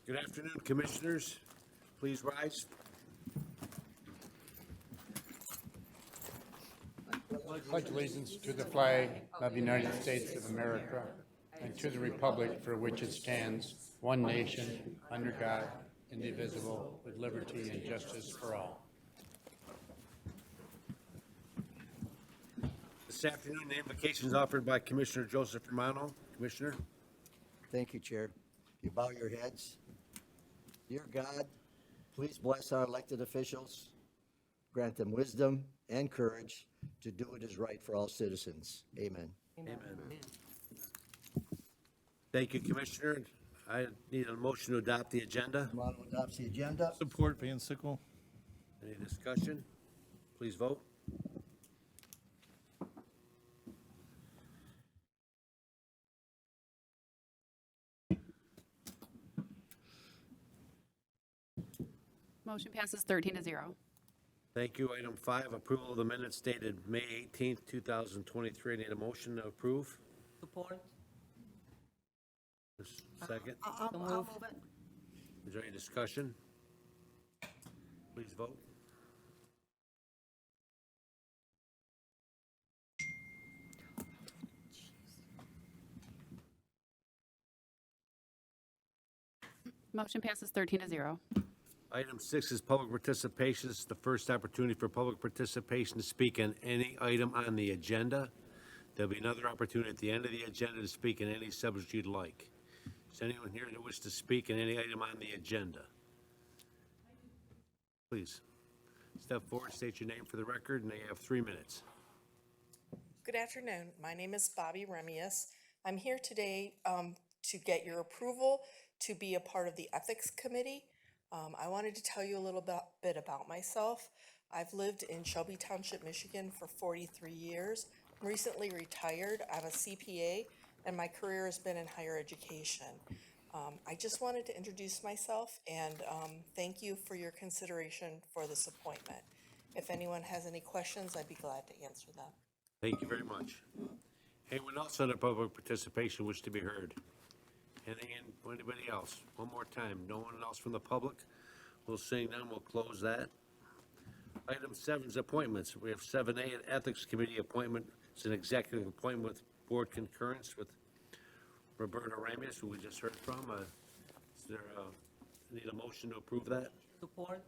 Good afternoon, Commissioners. Please rise. Pledge allegiance to the flag of the United States of America and to the republic for which it stands, one nation, under God, indivisible, with liberty and justice for all. This afternoon, the invocation is offered by Commissioner Joseph Romano. Commissioner. Thank you, Chair. You bow your heads. Dear God, please bless our elected officials. Grant them wisdom and courage to do what is right for all citizens. Amen. Amen. Thank you, Commissioner. I need a motion to adopt the agenda. Romano adopts the agenda. Support Van Sickle. Any discussion? Please vote. Motion passes 13-0. Thank you. Item 5, approval of the minutes dated May 18th, 2023. I need a motion to approve. Support. Second. I'll move it. Is there any discussion? Please vote. Motion passes 13-0. Item 6 is public participation. This is the first opportunity for public participation to speak on any item on the agenda. There'll be another opportunity at the end of the agenda to speak on any subject you'd like. Is anyone here that wishes to speak on any item on the agenda? Please step forward, state your name for the record, and they have 3 minutes. Good afternoon. My name is Bobbie Remias. I'm here today to get your approval to be a part of the Ethics Committee. I wanted to tell you a little bit about myself. I've lived in Shelby Township, Michigan for 43 years. I'm recently retired. I'm a CPA, and my career has been in higher education. I just wanted to introduce myself and thank you for your consideration for this appointment. If anyone has any questions, I'd be glad to answer them. Thank you very much. Anyone else under public participation wish to be heard? Anybody else? One more time. No one else from the public? We'll seeing none, we'll close that. Item 7 is appointments. We have 7A, an Ethics Committee appointment. It's an executive appointment with board concurrence with Roberta, Remias, who we just heard from. Is there need a motion to approve that? Support.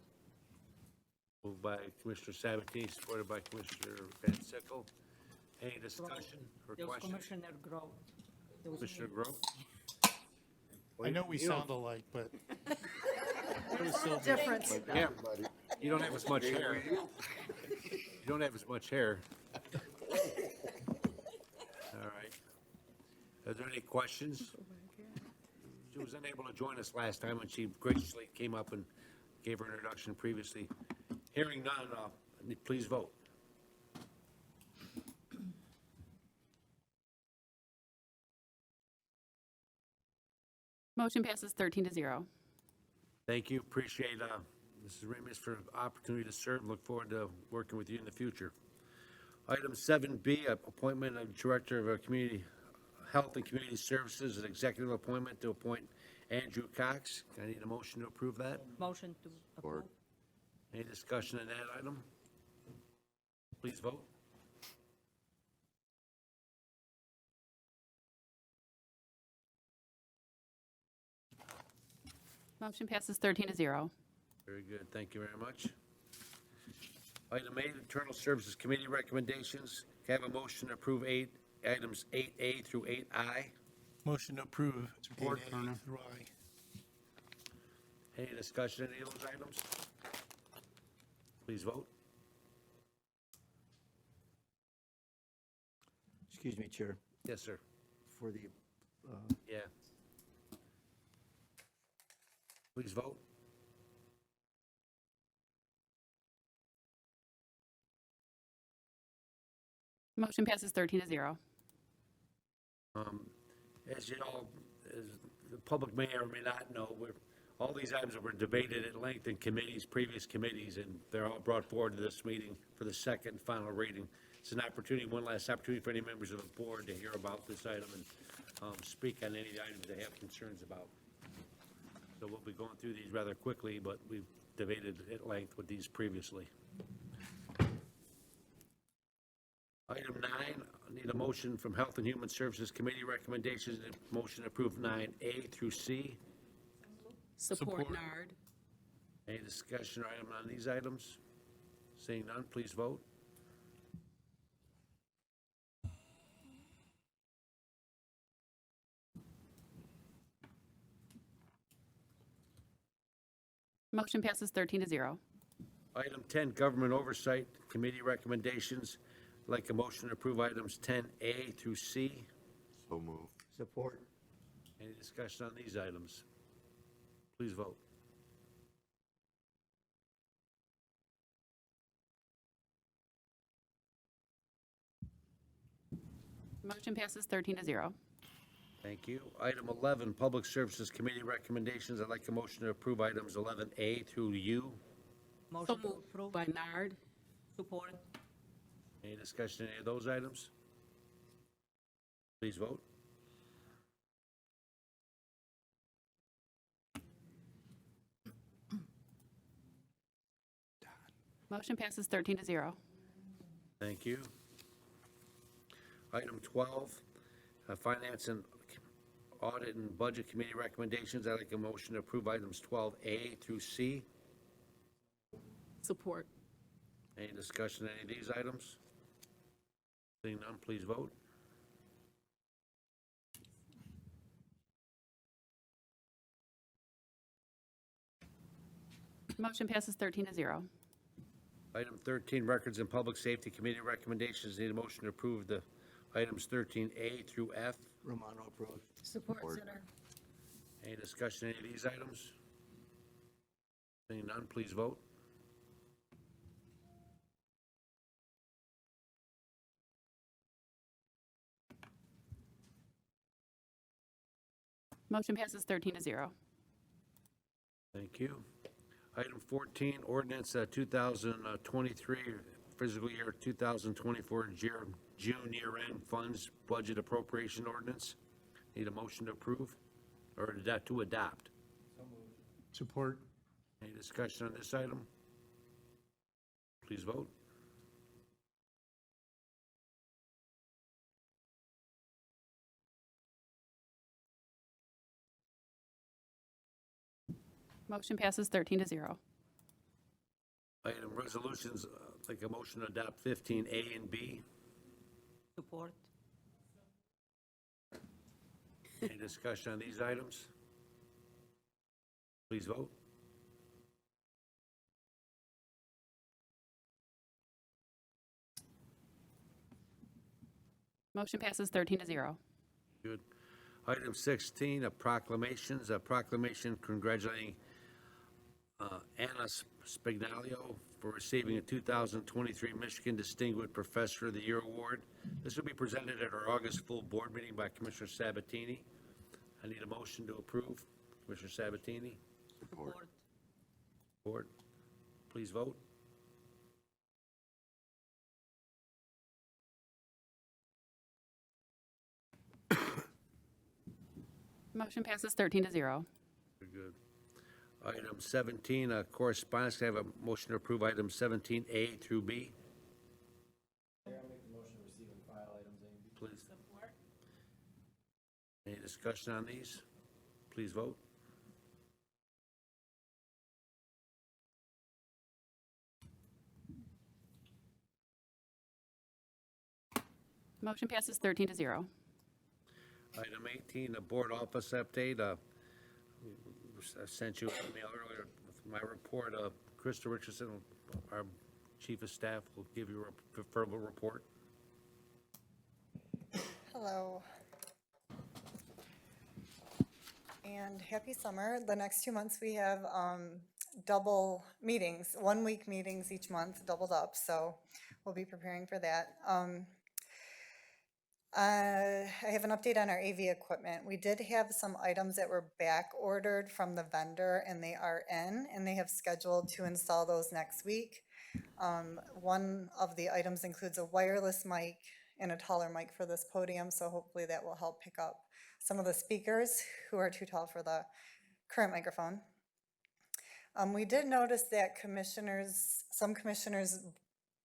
Moved by Commissioner Sabatini, supported by Commissioner Van Sickle. Any discussion or There was questions? Commissioner Grove. There was Commissioner me. Grove? I know we You don't- sound alike, but Difference. Yeah, you don't have as much hair. You don't have as much hair. All right. Are there any questions? She was unable to join us last time, and she graciously came up and gave her introduction previously. Hearing none, please vote. Motion passes 13-0. Thank you. Appreciate Mrs. Remias for the opportunity to serve. Look forward to working with you in the future. Item 7B, appointment of Director of Community Health and Community Services, an executive appointment to appoint Andrew Cox. I need a motion to approve that. Motion to approve. Any discussion on that item? Please vote. Motion passes 13-0. Very good. Thank you very much. Item 8, Internal Services Committee recommendations. Can I have a motion to approve items 8A through 8I? motion to approve. Support, 8A Turner. through I. Any discussion on any of those items? Please vote. Excuse me, Chair, Yes, sir. for the, Yeah. Please vote. Motion passes 13-0. As you all, as the public may or may not know, all these items were debated at length in committees, previous committees, and they're all brought forward to this meeting for the second and final reading. It's an opportunity, one last opportunity for any members of the board to hear about this item and speak on any items they have concerns about. So we'll be going through these rather quickly, but we've debated at length with these previously. Item 9, I need a motion from Health and Human Services Committee recommendations, and motion to approve 9A through C. Support Support. Nard. Any discussion or item on these items? Seeing none, please vote. Motion passes 13-0. Item 10, Government Oversight Committee recommendations. I'd like a motion to approve items 10A through C. So moved. Support. Any discussion on these items? Please vote. Motion passes 13-0. Thank you. Item 11, Public Services Committee recommendations. I'd like a motion to approve items 11A through U. Motion to approve. By Nard. Support. Any discussion on any of those items? Please vote. Motion passes 13-0. Thank you. Item 12, Finance and Audit and Budget Committee recommendations. I'd like a motion to approve items 12A through C. Support. Any discussion on any of these items? Seeing none, please vote. Motion passes 13-0. Item 13, Records and Public Safety Committee recommendations. Need a motion to approve the items 13A through F. Romano approved. Support. Any discussion on any of these items? Seeing none, please vote. Motion passes 13-0. Thank you. Item 14, Ordinance 2023, fiscal year 2024, June year-end funds budget appropriation ordinance. Need a motion to approve or to adopt. Support. Any discussion on this item? Please vote. Motion passes 13-0. Item resolutions, like a motion to adopt 15A and B. Support. Any discussion on these items? Please vote. Motion passes 13-0. Good. Item 16, proclamations, a proclamation congratulating Anna Spignaglio for receiving a 2023 Michigan Distinguished Professor of the Year Award. This will be presented at our August full board meeting by Commissioner Sabatini. I need a motion to approve. Commissioner Sabatini, Support. board, please vote. Motion passes 13-0. Very good. Item 17, correspondence. Can I have a motion to approve items 17A through B? Mayor, I'll make the motion to receive and file items A and B. Please. Any discussion on these? Please vote. Motion passes 13-0. Item 18, a board office update. I sent you an email earlier with my report. Krista Richardson, our chief of staff, will give you a verbal report. Hello. And happy summer. The next 2 months we have double meetings, 1 week meetings each month, doubled up. So we'll be preparing for that. I have an update on our AV equipment. We did have some items that were back ordered from the vendor and they are in and they have scheduled to install those next week. One of the items includes a wireless mic and a taller mic for this podium, so hopefully that will help pick up some of the speakers who are too tall for the current microphone. We did notice that some commissioners'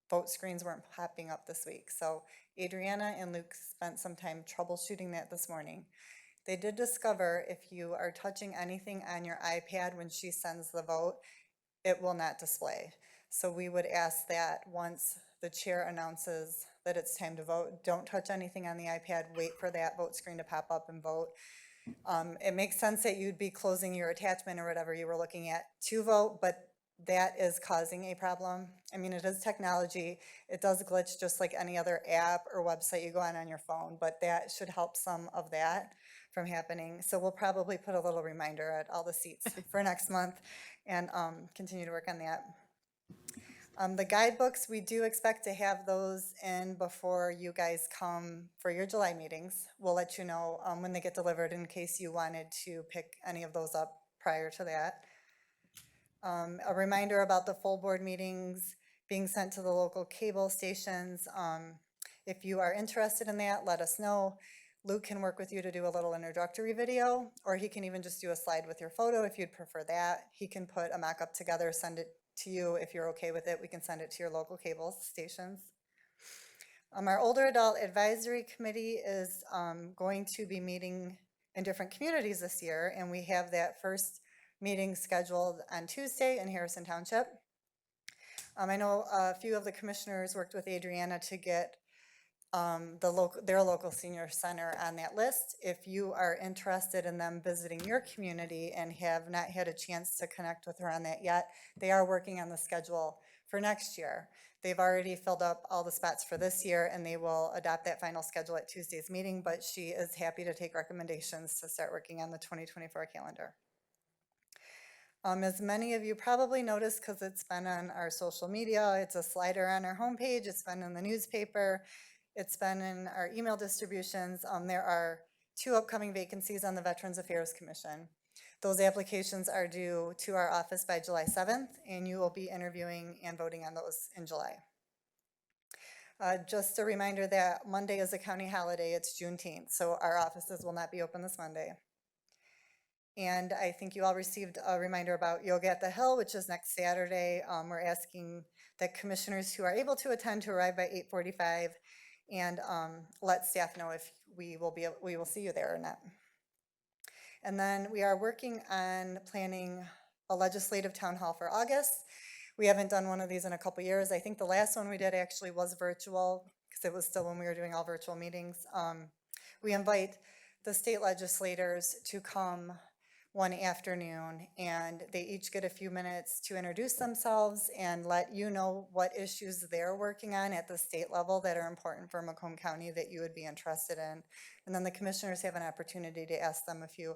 vote screens weren't popping up this week. So Adriana and Luke spent some time troubleshooting that this morning. They did discover if you are touching anything on your iPad when she sends the vote, it will not display. So we would ask that once the chair announces that it's time to vote, don't touch anything on the iPad, wait for that vote screen to pop up and vote. It makes sense that you'd be closing your attachment or whatever you were looking at to vote, but that is causing a problem. I mean, it is technology. It does glitch just like any other app or website you go on your phone, but that should help some of that from happening. So we'll probably put a little reminder at all the seats for next month and continue to work on that. The guidebooks, we do expect to have those in before you guys come for your July meetings. We'll let you know when they get delivered in case you wanted to pick any of those up prior to that. A reminder about the full board meetings being sent to the local cable stations. If you are interested in that, let us know. Luke can work with you to do a little introductory video, or he can even just do a slide with your photo if you'd prefer that. He can put a mock-up together, send it to you. If you're okay with it, we can send it to your local cable stations. Our Older Adult Advisory Committee is going to be meeting in different communities this year, and we have that first meeting scheduled on Tuesday in Harrison Township. I know a few of the commissioners worked with Adriana to get their local senior center on that list. If you are interested in them visiting your community and have not had a chance to connect with her on that yet, they are working on the schedule for next year. They've already filled up all the spots for this year, and they will adopt that final schedule at Tuesday's meeting, but she is happy to take recommendations to start working on the 2024 calendar. As many of you probably noticed, because it's been on our social media, it's a slider on our homepage, it's been in the newspaper, it's been in our email distributions. There are 2 upcoming vacancies on the Veterans Affairs Commission. Those applications are due to our office by July 7th, and you will be interviewing and voting on those in July. Just a reminder that Monday is a county holiday, it's Juneteenth, so our offices will not be open this Monday. And I think you all received a reminder about Yoga at the Hill, which is next Saturday. We're asking that commissioners who are able to attend to arrive by 8:45 and let staff know if we will see you there or not. And then we are working on planning a legislative town hall for August. We haven't done one of these in a couple years. I think the last one we did actually was virtual because it was still when we were doing all virtual meetings. We invite the state legislators to come one afternoon, and they each get a few minutes to introduce themselves and let you know what issues they're working on at the state level that are important for Macomb County that you would be interested in. And then the commissioners have an opportunity to ask them a few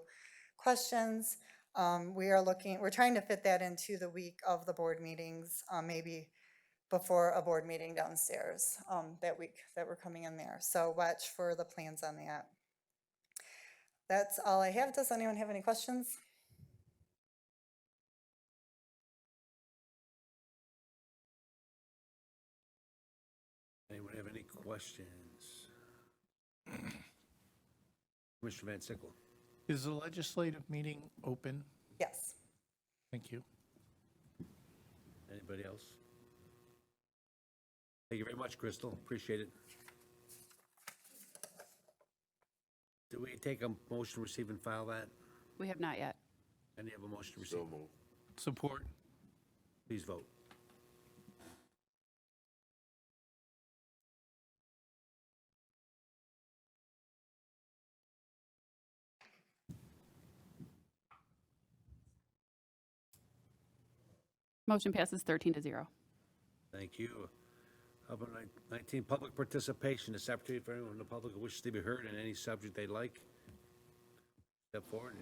questions. We're trying to fit that into the week of the board meetings, maybe before a board meeting downstairs that week that we're coming in there. So watch for the plans on that. That's all I have. Does anyone have any questions? Anyone have any questions? Commissioner Van Sickle. Is the legislative meeting open? Yes. Thank you. Anybody else? Thank you very much, Crystal. Appreciate it. Do we take a motion to receive and file that? We have not yet. Any have a motion to receive? Support. Please vote. Motion passes 13-0. Thank you. Number 19, public participation. This opportunity for anyone in the public who wishes to be heard on any subject they like. Step forward.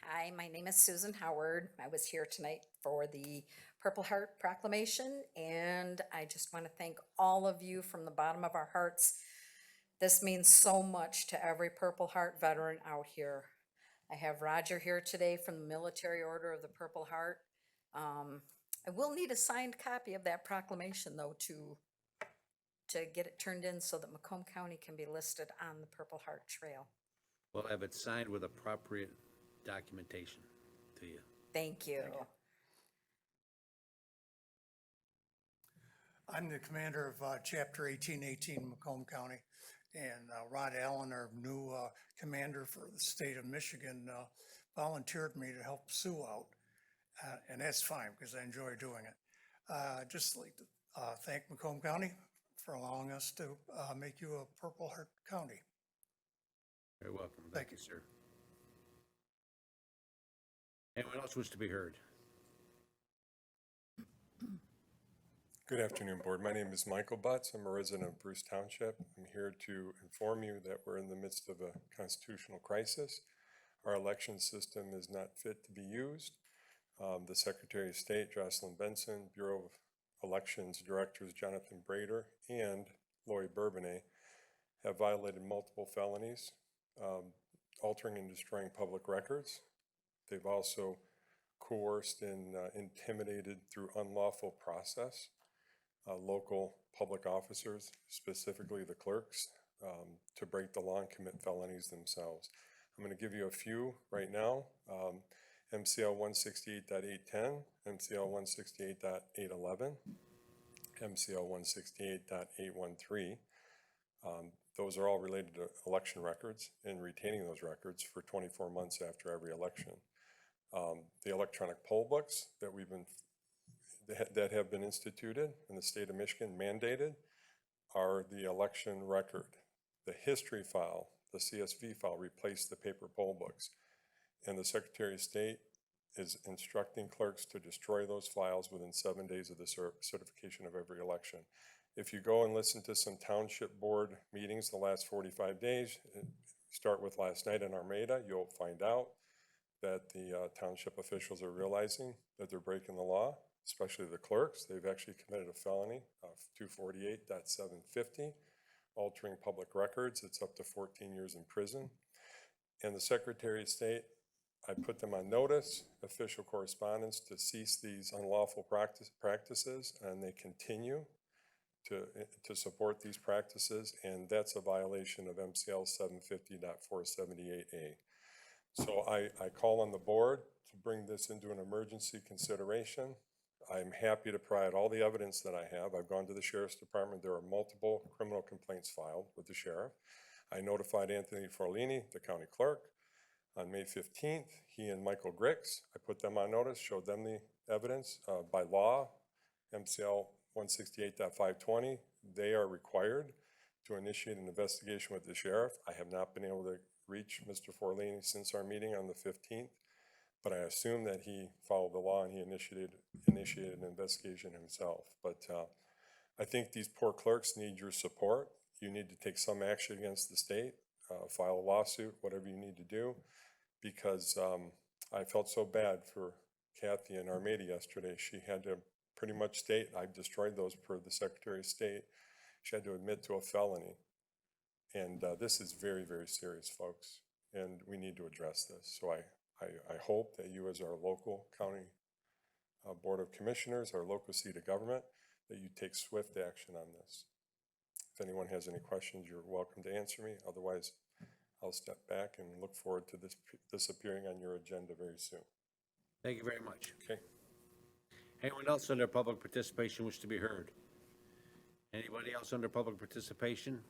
Hi, my name is Susan Howard. I was here tonight for the Purple Heart Proclamation, and I just want to thank all of you from the bottom of our hearts. This means so much to every Purple Heart veteran out here. I have Roger here today from the Military Order of the Purple Heart. I will need a signed copy of that proclamation, though, to get it turned in so that Macomb County can be listed on the Purple Heart Trail. We'll have it signed with appropriate documentation to you. Thank you. I'm the commander of Chapter 1818 Macomb County, and Rod Allen, our new commander for the state of Michigan, volunteered me to help Sue out, and that's fine because I enjoy doing it. I'd just like to thank Macomb County for allowing us to make you a Purple Heart County. Very welcome. Thank Thank you, sir. Anyone else wish to be heard? Good afternoon, Board. My name is Michael Butts. I'm a resident of Bruce Township. I'm here to inform you that we're in the midst of a constitutional crisis. Our election system is not fit to be used. The Secretary of State, Jocelyn Benson, Bureau of Elections Directors Jonathan Brader and Lori Bourbonnais have violated multiple felonies, altering and destroying public records. They've also coerced and intimidated through unlawful process local public officers, specifically the clerks, to break the law and commit felonies themselves. I'm going to give you a few right now. MCL 168.810, MCL 168.811, MCL 168.813. Those are all related to election records and retaining those records for 24 months after every election. The electronic poll books that have been instituted in the state of Michigan, mandated, are the election record. The history file, the CSV file, replaced the paper poll books. And the Secretary of State is instructing clerks to destroy those files within 7 days of the certification of every election. If you go and listen to some township board meetings the last 45 days, start with last night in Armada, you'll find out that the township officials are realizing that they're breaking the law, especially the clerks. They've actually committed a felony of 248.750, altering public records. It's up to 14 years in prison. And the Secretary of State, I put them on notice, official correspondence, to cease these unlawful practices, and they continue to support these practices, and that's a violation of MCL 750.478A. So I call on the board to bring this into an emergency consideration. I'm happy to provide all the evidence that I have. I've gone to the Sheriff's Department. There are multiple criminal complaints filed with the Sheriff. I notified Anthony Forlini, the county clerk, on May 15th. He and Michael Grix, I put them on notice, showed them the evidence. By law, MCL 168.520, they are required to initiate an investigation with the Sheriff. I have not been able to reach Mr. Forlini since our meeting on the 15th, but I assume that he followed the law and he initiated an investigation himself. But I think these poor clerks need your support. You need to take some action against the state, file a lawsuit, whatever you need to do, because I felt so bad for Kathy in Armada yesterday. She had to pretty much state, I've destroyed those per the Secretary of State. She had to admit to a felony. And this is very, very serious, folks, and we need to address this. So I hope that you, as our local county Board of Commissioners, our local seat of government, that you take swift action on this. If anyone has any questions, you're welcome to answer me. Otherwise, I'll step back and look forward to this appearing on your agenda very soon. Thank you very much. Okay. Anyone else under public participation wish to be heard? Anybody else under public participation?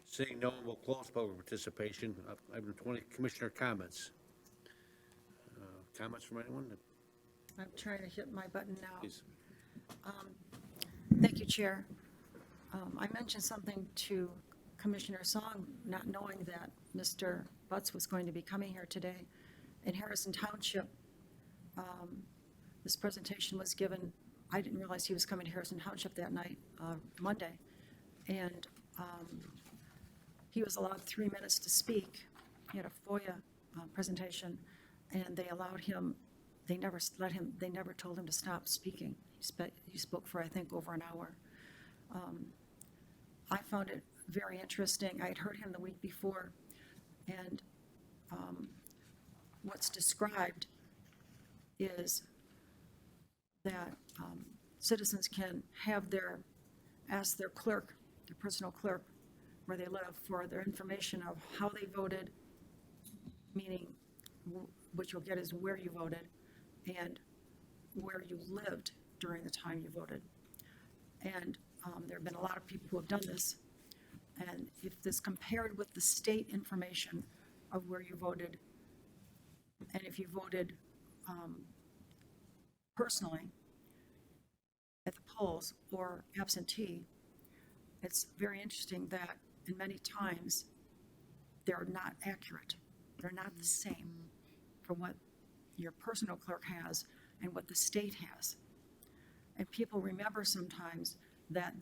Seeing no one, will close public participation. Item 20, Commissioner comments. Comments from anyone? I'm trying to hit my button now. Please. Thank you, Chair. I mentioned something to Commissioner Song, not knowing that Mr. Butts was going to be coming here today. In Harrison Township, this presentation was given. I didn't realize he was coming to Harrison Township that night, Monday. And he was allowed 3 minutes to speak. He had a FOIA presentation, and they allowed him, they never told him to stop speaking. He spoke for, I think, over an hour. I found it very interesting. I had heard him the week before, and what's described is that citizens can ask their clerk, their personal clerk, where they live, for their information of how they voted meaning what you'll get is where you voted and where you lived during the time you voted. And there have been a lot of people who have done this. And if this compared with the state information of where you voted, and if you voted personally at the polls or absentee, it's very interesting that in many times they're not accurate. They're not the same for what your personal clerk has and what the state has. And people remember sometimes that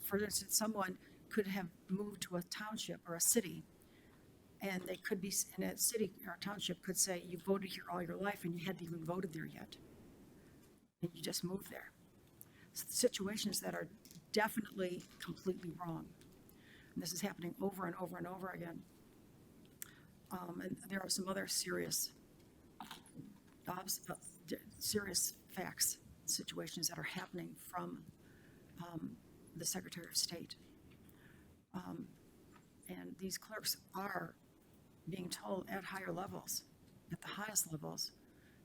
for instance, someone could have moved to a township or a city, and they could be in a city or a township could say, you voted here all your life and you hadn't even voted there yet. And you just moved there. So situations that are definitely completely wrong. And this is happening over and over and over again. And there are some other serious facts, situations that are happening from the Secretary of State. And these clerks are being told at higher levels, at the highest levels,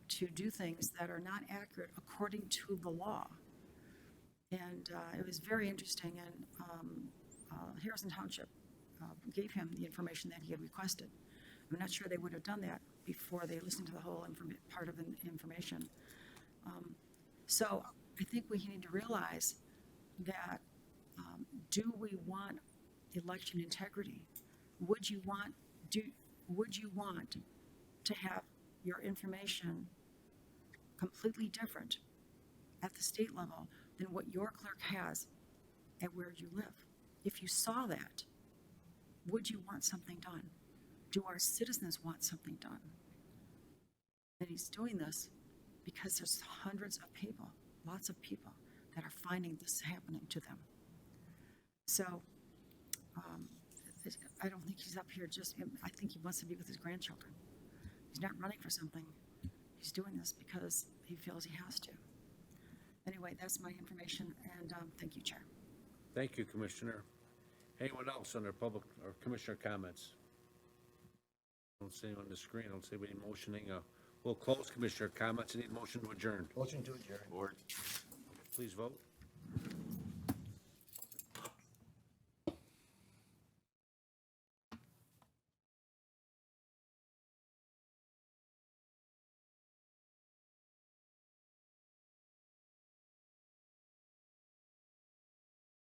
to do things that are not accurate according to the law. And it was very interesting, and Harrison Township gave him the information that he had requested. I'm not sure they would have done that before they listened to the whole part of the information. So I think we need to realize that do we want election integrity? Would you want to have your information completely different at the state level than what your clerk has at where you live? If you saw that, would you want something done? Do our citizens want something done? And he's doing this because there's hundreds of people, lots of people that are finding this happening to them. So I don't think he's up here I think he wants to be with his grandchildren. He's not running for something. He's doing this because he feels he has to. Anyway, that's my information, and thank you, Chair. Thank you, Commissioner. Anyone else under public or commissioner comments? I don't see anyone on the screen. I don't see anybody motioning. We'll close commissioner comments. I need a motion to adjourn. Motion to adjourn. Please vote.